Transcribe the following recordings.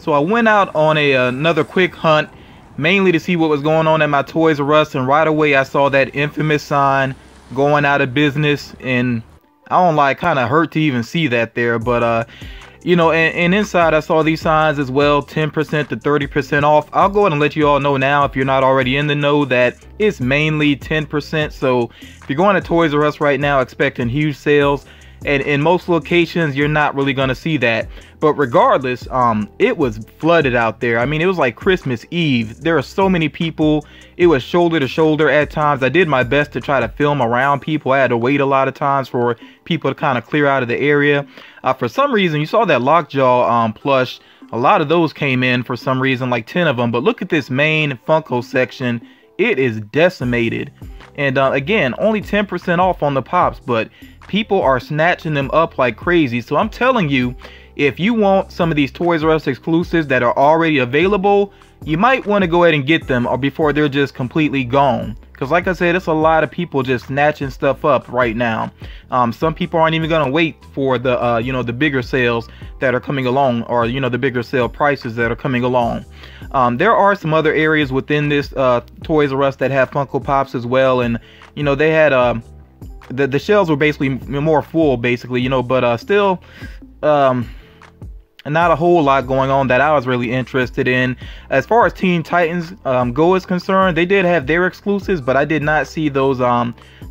So I went out on another quick hunt, mainly to see what was going on at my Toys R Us, and right away I saw that infamous sign going out of business, and I don't like, kind of hurt to even see that there, but you know, and inside I saw these signs as well, 10% to 30% off. I'll go ahead and let you all know now, if you're not already in the know, that it's mainly 10%. So if you're going to Toys R Us right now expecting huge sales, and in most locations you're not really going to see that. But regardless, it was flooded out there. I mean, it was like Christmas Eve. There are so many people. It was shoulder to shoulder at times. I did my best to try to film around people. I had to wait a lot of times for people to kind of clear out of the area. For some reason, you saw that Lockjaw plush. A lot of those came in for some reason, like 10 of them. But look at this main Funko section. It is decimated. And again, only 10% off on the pops, but people are snatching them up like crazy. So I'm telling you, if you want some of these Toys R Us exclusives that are already available, you might want to go ahead and get them, or before they're just completely gone. Because like I said, it's a lot of people just snatching stuff up right now. Some people aren't even going to wait for the you know, the bigger sales that are coming along, or you know, the bigger sale prices that are coming along. There are some other areas within this Toys R Us that have Funko Pops as well, and you know, they had the shelves were basically more full, basically, you know, but still not a whole lot going on that I was really interested in. As far as Teen Titans Go is concerned, they did have their exclusives, but I did not see those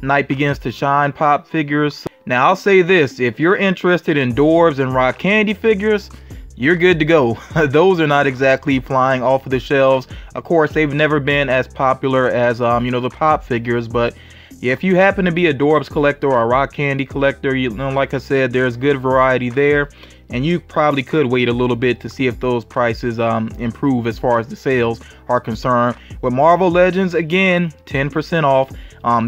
Night Begins to Shine pop figures. Now I'll say this, if you're interested in Dwarves and Rock Candy figures, you're good to go. Those are not exactly flying off of the shelves. Of course, they've never been as popular as you know, the pop figures, but yeah, if you happen to be a Dwarves collector or a Rock Candy collector, you know, like I said, there's good variety there, and you probably could wait a little bit to see if those prices improve as far as the sales are concerned. With Marvel Legends, again, 10% off.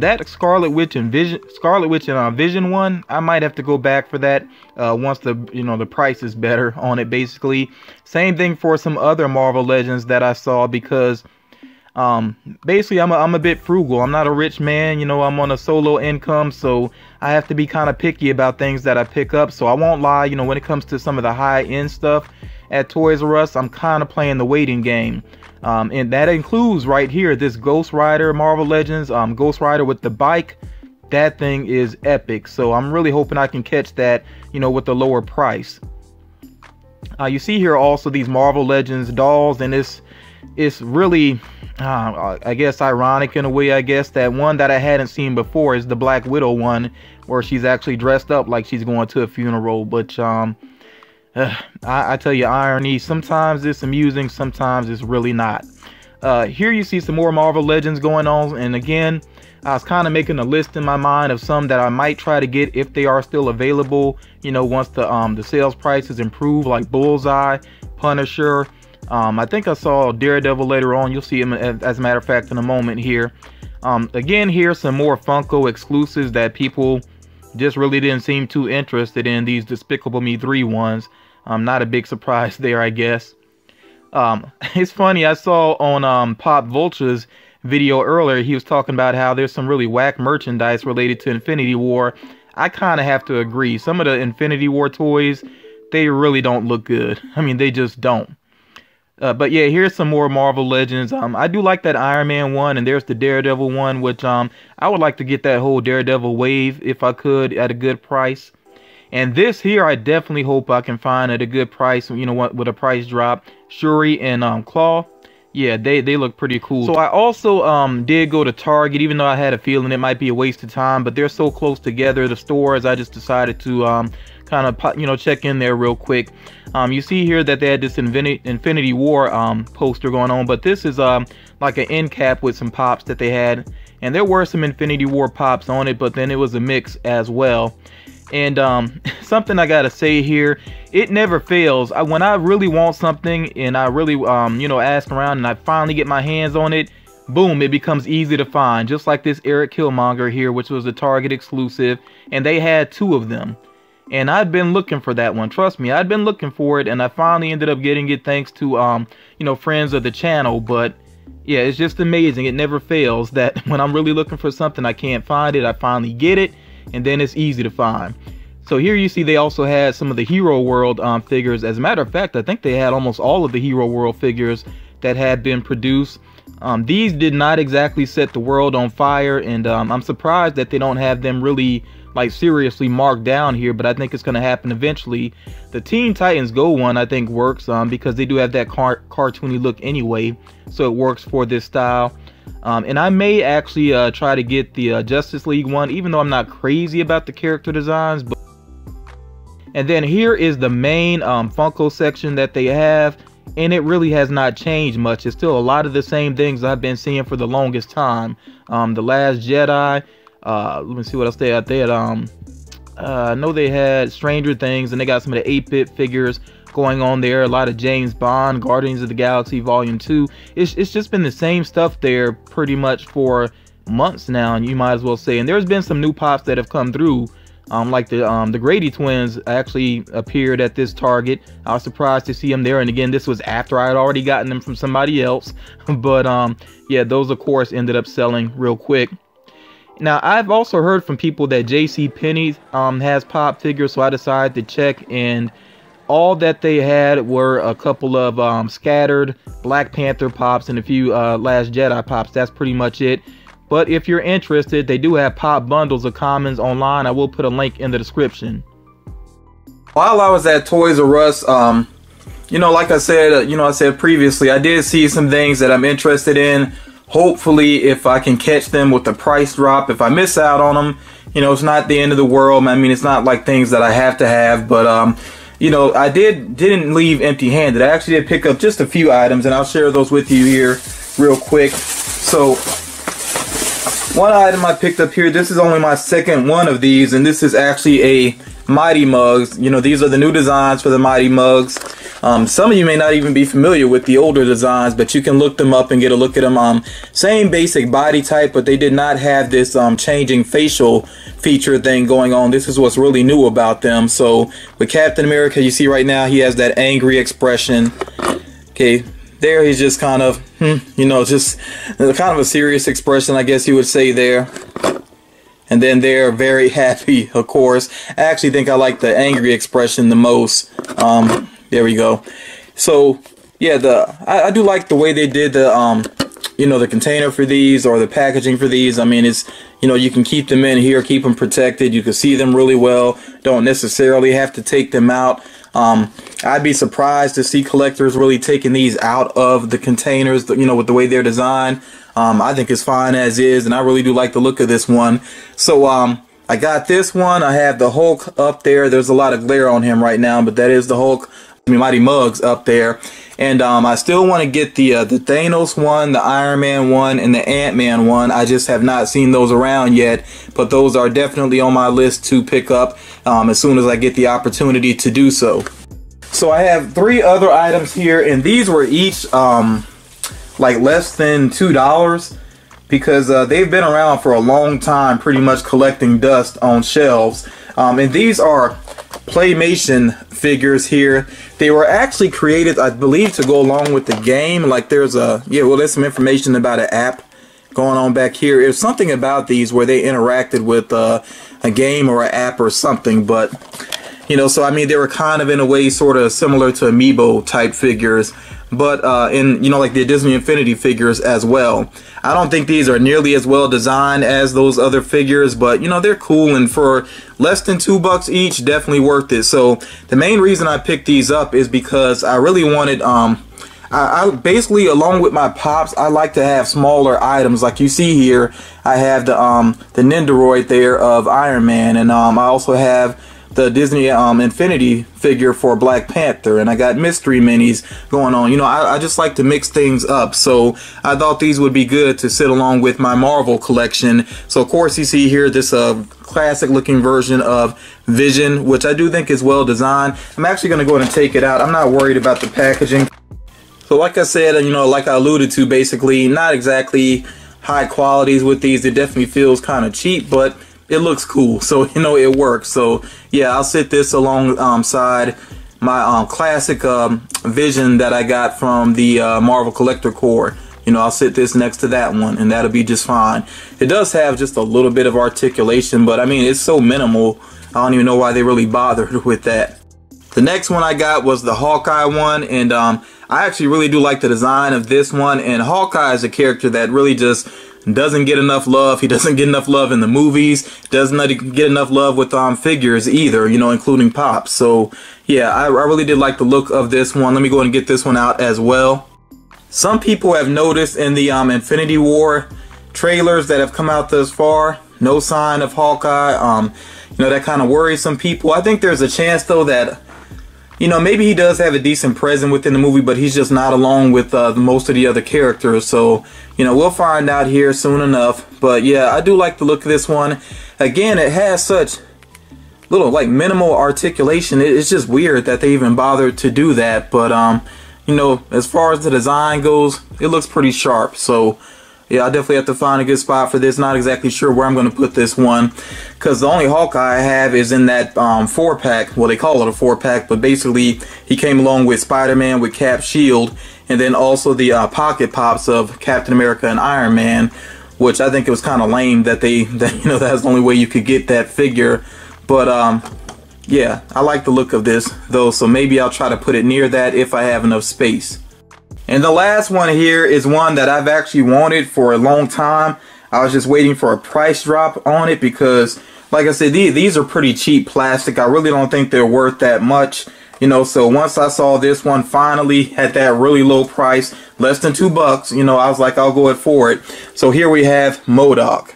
That Scarlet Witch and Vision one, I might have to go back for that once the, you know, the price is better on it, basically. Same thing for some other Marvel Legends that I saw, because basically I'm a bit frugal. I'm not a rich man, you know, I'm on a solo income, so I have to be kind of picky about things that I pick up. So I won't lie, you know, when it comes to some of the high-end stuff at Toys R Us, I'm kind of playing the waiting game. And that includes right here this Ghost Rider Marvel Legends, Ghost Rider with the bike. That thing is epic, so I'm really hoping I can catch that, you know, with the lower price. You see here also these Marvel Legends dolls, and it's really I guess ironic in a way. I guess that one that I hadn't seen before is the Black Widow one, where she's actually dressed up like she's going to a funeral. But I tell you, irony, sometimes it's amusing, sometimes it's really not. Here you see some more Marvel Legends going on, and again, I was kind of making a list in my mind of some that I might try to get if they are still available, you know, once the sales prices improve, like Bullseye, Punisher. I think I saw Daredevil later on. You'll see him, as a matter of fact, in a moment here. Again, here's some more Funko exclusives that people just really didn't seem too interested in. These Despicable Me 3 ones. Not a big surprise there, I guess. It's funny, I saw on Pop Vulture's video earlier, he was talking about how there's some really whack merchandise related to Infinity War. I kind of have to agree. Some of the Infinity War toys, they really don't look good. I mean, they just don't. But yeah, here's some more Marvel Legends. I do like that Iron Man one, and there's the Daredevil one, which I would like to get that whole Daredevil wave if I could at a good price. And this here, I definitely hope I can find at a good price, you know what, with a price drop. Shuri and Claw, yeah, they look pretty cool. So I also did go to Target, even though I had a feeling it might be a waste of time, but they're so close together, the stores, I just decided to kind of, you know, check in there real quick. You see here that they had this Infinity War poster going on, but this is like an end cap with some pops that they had, and there were some Infinity War pops on it, but then it was a mix as well. And something I gotta say here, it never fails. When I really want something and I really you know, ask around and I finally get my hands on it, boom, it becomes easy to find. Just like this Eric Killmonger here, which was a Target exclusive, and they had 2 of them. And I've been looking for that one. Trust me, I've been looking for it, and I finally ended up getting it thanks to you know, friends of the channel. But yeah, it's just amazing. It never fails that when I'm really looking for something, I can't find it, I finally get it, and then it's easy to find. So here you see they also had some of the Hero World figures. As a matter of fact, I think they had almost all of the Hero World figures that had been produced. These did not exactly set the world on fire, and I'm surprised that they don't have them really like seriously marked down here, but I think it's going to happen eventually. The Teen Titans Go one I think works because they do have that cartoony look anyway, so it works for this style. And I may actually try to get the Justice League one, even though I'm not crazy about the character designs. And then here is the main Funko section that they have, and it really has not changed much. It's still a lot of the same things I've been seeing for the longest time. The Last Jedi, let me see what else they had. They had I know they had Stranger Things, and they got some of the 8-bit figures going on there. A lot of James Bond, Guardians of the Galaxy Volume 2. It's just been the same stuff there pretty much for months now, and you might as well say. And there's been some new pops that have come through, like the Grady twins actually appeared at this Target. I was surprised to see them there, and again, this was after I had already gotten them from somebody else. But yeah, those of course ended up selling real quick. Now, I've also heard from people that JCPenney has pop figures, so I decided to check, and all that they had were a couple of scattered Black Panther pops and a few Last Jedi pops. That's pretty much it. But if you're interested, they do have pop bundles of commons online. I will put a link in the description. While I was at Toys R Us, you know, like I said, I said previously, I did see some things that I'm interested in. Hopefully, if I can catch them with the price drop, if I miss out on them, you know, it's not the end of the world. I mean, it's not like things that I have to have, but you know, I didn't leave empty-handed. I actually did pick up just a few items, and I'll share those with you here real quick. So, one item I picked up here, this is only my second one of these, and this is actually a Mighty Mugs. You know, these are the new designs for the Mighty Mugs. Some of you may not even be familiar with the older designs, but you can look them up and get a look at them. Same basic body type, but they did not have this changing facial feature thing going on. This is what's really new about them. So with Captain America, you see right now he has that angry expression. Okay, there he's just kind of, you know, just kind of a serious expression, I guess you would say there. And then they're very happy, of course. I actually think I like the angry expression the most. There we go. So yeah, I do like the way they did the you know, the container for these, or the packaging for these. I mean, it's, you know, you can keep them in here, keep them protected. You can see them really well. Don't necessarily have to take them out. I'd be surprised to see collectors really taking these out of the containers, you know, with the way they're designed. I think it's fine as is, and I really do like the look of this one. So I got this one. I have the Hulk up there. There's a lot of glare on him right now, but that is the Hulk, I mean, Mighty Mugs up there. And I still want to get the Thanos one, the Iron Man one, and the Ant-Man one. I just have not seen those around yet, but those are definitely on my list to pick up as soon as I get the opportunity to do so. So I have 3 other items here, and these were each like less than $2, because they've been around for a long time, pretty much collecting dust on shelves. And these are Playmation figures here. They were actually created, I believe, to go along with the game. Like there's there's some information about an app going on back here. There's something about these where they interacted with a game or an app or something, but you know, so I mean, they were kind of in a way sort of similar to Amiibo type figures, but in, you know, like the Disney Infinity figures as well. I don't think these are nearly as well designed as those other figures, but you know, they're cool, and for less than $2 each, definitely worth it. So the main reason I picked these up is because I really wanted I basically, along with my pops, I like to have smaller items. Like you see here, I have the Nendoroid there of Iron Man, and I also have the Disney Infinity figure for Black Panther, and I got mystery minis going on. You know, I just like to mix things up, so I thought these would be good to sit along with my Marvel collection. So of course you see here this classic looking version of Vision, which I do think is well designed. I'm actually going to go ahead and take it out. I'm not worried about the packaging. So like I said, you know, like I alluded to, basically not exactly high qualities with these. It definitely feels kind of cheap, but it looks cool, so you know, it works. So yeah, I'll sit this alongside my classic Vision that I got from the Marvel Collector Corps. You know, I'll sit this next to that one, and that'll be just fine. It does have just a little bit of articulation, but I mean, it's so minimal I don't even know why they really bothered with that. The next one I got was the Hawkeye one, and I actually really do like the design of this one. And Hawkeye is a character that really just doesn't get enough love. He doesn't get enough love in the movies, doesn't get enough love with figures either, you know, including Pop. So yeah, I really did like the look of this one. Let me go ahead and get this one out as well. Some people have noticed in the Infinity War trailers that have come out thus far, no sign of Hawkeye. You know, that kind of worries some people. I think there's a chance though that, you know, maybe he does have a decent presence within the movie, but he's just not along with most of the other characters. So, you know, we'll find out here soon enough. But yeah, I do like the look of this one. Again, it has such little, like, minimal articulation. It's just weird that they even bothered to do that. But, you know, as far as the design goes, it looks pretty sharp. So, yeah, I definitely have to find a good spot for this. Not exactly sure where I'm going to put this one, because the only Hawkeye I have is in that 4-pack. Well, they call it a 4-pack, but basically he came along with Spider-Man, with Cap, Shield, and then also the pocket pops of Captain America and Iron Man, which I think it was kind of lame that you know, that's the only way you could get that figure. But yeah, I like the look of this though, so maybe I'll try to put it near that if I have enough space. And the last one here is one that I've actually wanted for a long time. I was just waiting for a price drop on it because, like I said, these are pretty cheap plastic. I really don't think they're worth that much, you know. So once I saw this one finally at that really low price, less than $2, you know, I was like, I'll go for it. So here we have MODOK.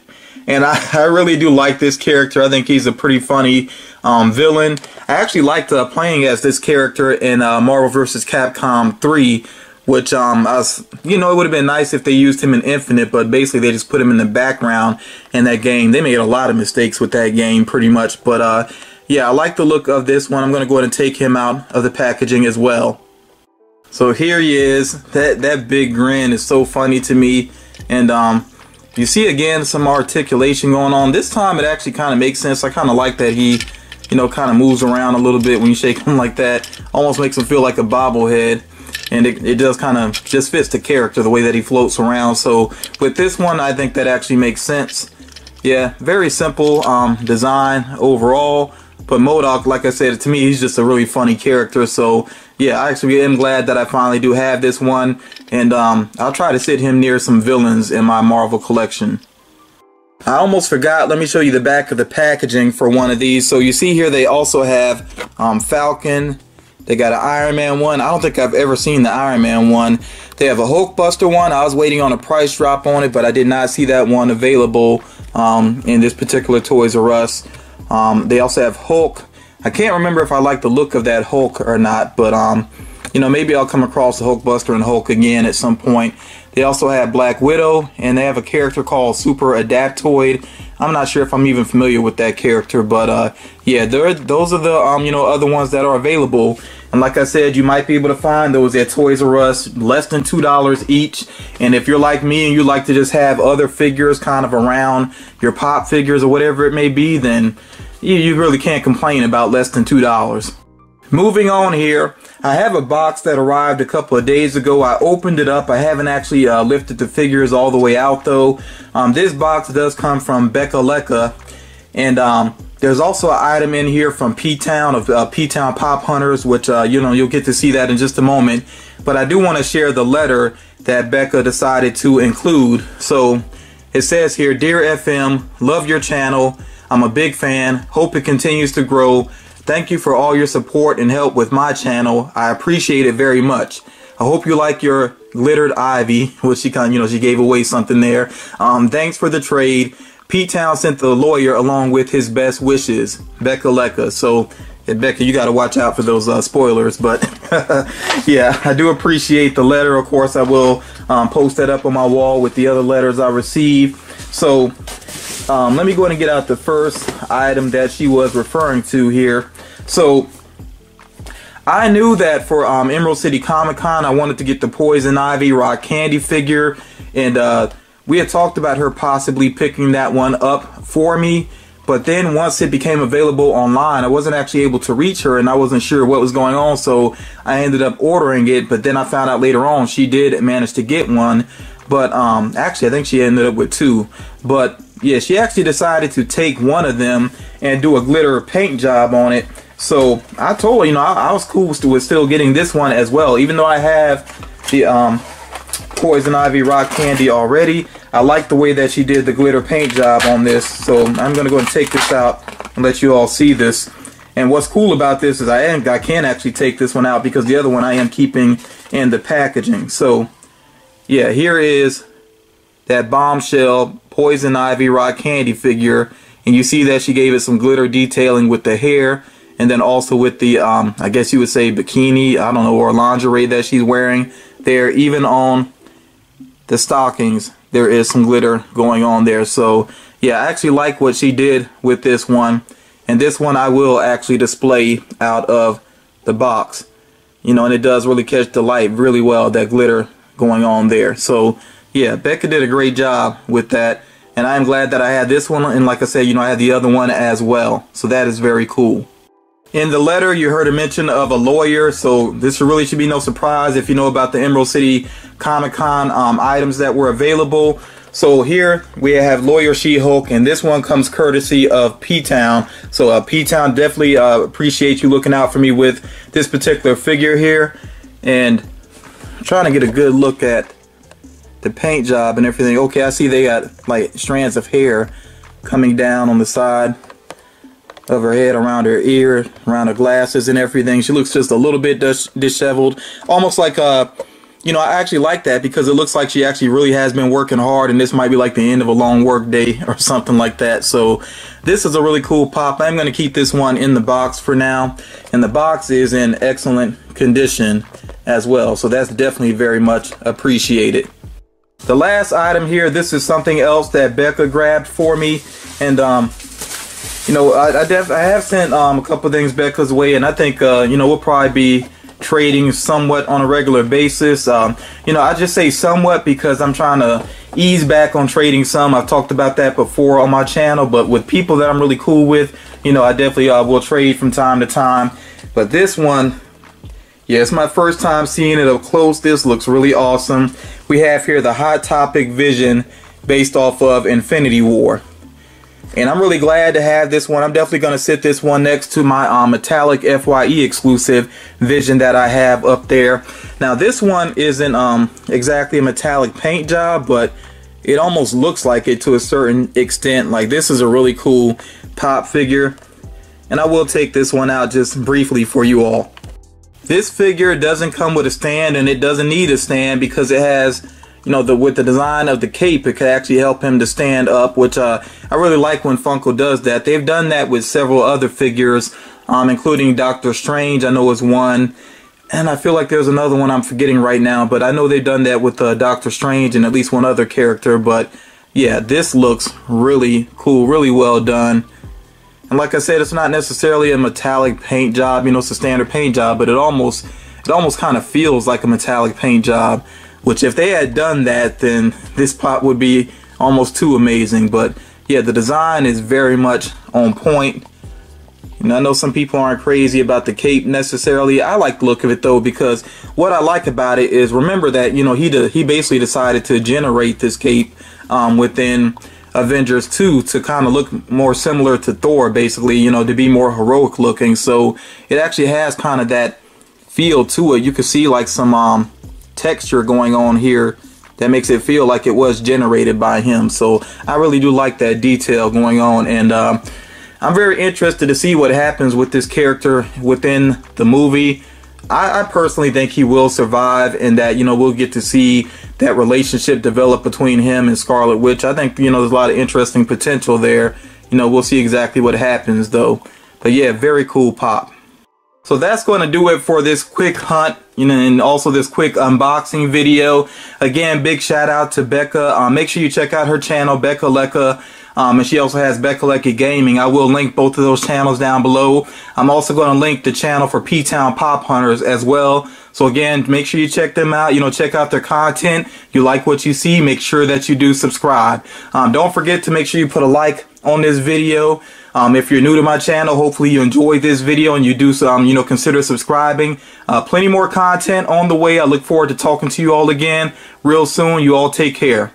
And I really do like this character. I think he's a pretty funny villain. I actually liked playing as this character in Marvel vs. Capcom 3. Which, you know, it would have been nice if they used him in Infinite, but basically they just put him in the background in that game. They made a lot of mistakes with that game, pretty much. But, yeah, I like the look of this one. I'm going to go ahead and take him out of the packaging as well. So here he is. That big grin is so funny to me. And, you see, again, some articulation going on. This time it actually kind of makes sense. I kind of like that he, you know, kind of moves around a little bit when you shake him like that. Almost makes him feel like a bobblehead. And it does kind of just fits the character, the way that he floats around. So with this one, I think that actually makes sense. Yeah, very simple design overall. But MODOK, like I said, to me, he's just a really funny character. So yeah, I actually am glad that I finally do have this one. And I'll try to sit him near some villains in my Marvel collection. I almost forgot. Let me show you the back of the packaging for one of these. So you see here they also have Falcon. They got an Iron Man one. I don't think I've ever seen the Iron Man one. They have a Hulkbuster one. I was waiting on a price drop on it, but I did not see that one available in this particular Toys R Us. They also have Hulk. I can't remember if I like the look of that Hulk or not, but you know, maybe I'll come across the Hulkbuster and Hulk again at some point. They also have Black Widow, and they have a character called Super Adaptoid. I'm not sure if I'm even familiar with that character, but yeah, those are the you know, other ones that are available. And like I said, you might be able to find those at Toys R Us, less than $2 each. And if you're like me and you like to just have other figures kind of around your Pop figures or whatever it may be, then you really can't complain about less than $2. Moving on here, I have a box that arrived a couple of days ago. I opened it up. I haven't actually lifted the figures all the way out though. This box does come from Beckalecka, and there's also an item in here from PTown of PTown PopHunters, which you know, you'll get to see that in just a moment. But I do want to share the letter that Becca decided to include. So it says here, "Dear FM, love your channel. I'm a big fan. Hope it continues to grow. Thank you for all your support and help with my channel. I appreciate it very much. I hope you like your glittered ivy," which she kind of, you know, she gave away something there. "Thanks for the trade. PTown sent the lawyer along with his best wishes, Beckalecka." So, Becca, you got to watch out for those spoilers. But yeah, I do appreciate the letter. Of course, I will post that up on my wall with the other letters I received. So let me go ahead and get out the first item that she was referring to here. So I knew that for Emerald City Comic Con, I wanted to get the Poison Ivy Rock Candy figure, and we had talked about her possibly picking that one up for me. But then once it became available online, I wasn't actually able to reach her, and I wasn't sure what was going on, so I ended up ordering it. But then I found out later on she did manage to get one. But actually, I think she ended up with two. But yeah, she actually decided to take one of them and do a glitter paint job on it. So I told her, you know, I was cool with still getting this one as well, even though I have the Poison Ivy rock candy already. I like the way that she did the glitter paint job on this, so I'm gonna go and take this out and let you all see this. And what's cool about this is I can actually take this one out because the other one I am keeping in the packaging. So yeah, here is that Bombshell Poison Ivy rock candy figure, and you see that she gave it some glitter detailing with the hair, and then also with the I guess you would say bikini, I don't know, or lingerie that she's wearing there. Even on the stockings there is some glitter going on there. So yeah, I actually like what she did with this one, and this one I will actually display out of the box, you know, and it does really catch the light really well, that glitter going on there. So yeah, Becca did a great job with that, and I am glad that I had this one, and like I said, you know, I had the other one as well, so that is very cool. In the letter, you heard a mention of a lawyer, so this really should be no surprise if you know about the Emerald City Comic-Con items that were available. So here we have Lawyer She-Hulk, and this one comes courtesy of PTown. So PTown definitely appreciate you looking out for me with this particular figure here. And I'm trying to get a good look at the paint job and everything. Okay, I see they got like strands of hair coming down on the side of her head, around her ear, around her glasses and everything. She looks just a little bit disheveled, almost like you know, I actually like that because it looks like she actually really has been working hard, and this might be like the end of a long work day or something like that. So this is a really cool pop. I'm going to keep this one in the box for now, and the box is in excellent condition as well, so that's definitely very much appreciated. The last item here, this is something else that Becca grabbed for me, and you know, I have sent a couple things Becca's way, and I think you know, we'll probably be trading somewhat on a regular basis. You know, I just say somewhat because I'm trying to ease back on trading some. I've talked about that before on my channel, but with people that I'm really cool with, you know, I definitely will trade from time to time. But this one, yeah, it's my first time seeing it up close. This looks really awesome. We have here the Hot Topic Vision based off of Infinity War. And I'm really glad to have this one. I'm definitely going to sit this one next to my metallic FYE exclusive Vision that I have up there. Now this one isn't exactly a metallic paint job, but it almost looks like it to a certain extent. Like, this is a really cool pop figure, and I will take this one out just briefly for you all. This figure doesn't come with a stand, and it doesn't need a stand because it has, you know, with the design of the cape, it could actually help him to stand up, which I really like when Funko does that. They've done that with several other figures, including Doctor Strange, I know is one, and I feel like there's another one I'm forgetting right now, but I know they've done that with Doctor Strange and at least one other character. But yeah, this looks really cool, really well done. And like I said, it's not necessarily a metallic paint job, you know, it's a standard paint job, but it almost kind of feels like a metallic paint job. Which, if they had done that, then this pop would be almost too amazing. But yeah, the design is very much on point. And I know some people aren't crazy about the cape necessarily. I like the look of it though, because what I like about it is, remember that, you know, he basically decided to generate this cape within Avengers 2 to kind of look more similar to Thor, basically, you know, to be more heroic looking. So it actually has kind of that feel to it. You can see like some texture going on here that makes it feel like it was generated by him. So I really do like that detail going on, and I'm very interested to see what happens with this character within the movie. I personally think he will survive, and that, you know, we'll get to see that relationship develop between him and Scarlet Witch. I think, you know, there's a lot of interesting potential there. You know, we'll see exactly what happens though. But yeah, very cool pop. So that's going to do it for this quick hunt, you know, and also this quick unboxing video. Again, big shout out to Becca. Make sure you check out her channel, Beckalecka, and she also has Beckalecka Gaming. I will link both of those channels down below. I'm also going to link the channel for PTown PopHunters as well. So again, make sure you check them out. You know, check out their content. You like what you see, make sure that you do subscribe. Don't forget to make sure you put a like on this video. If you're new to my channel, hopefully you enjoyed this video and you do some, you know, consider subscribing. Plenty more content on the way. I look forward to talking to you all again real soon. You all take care.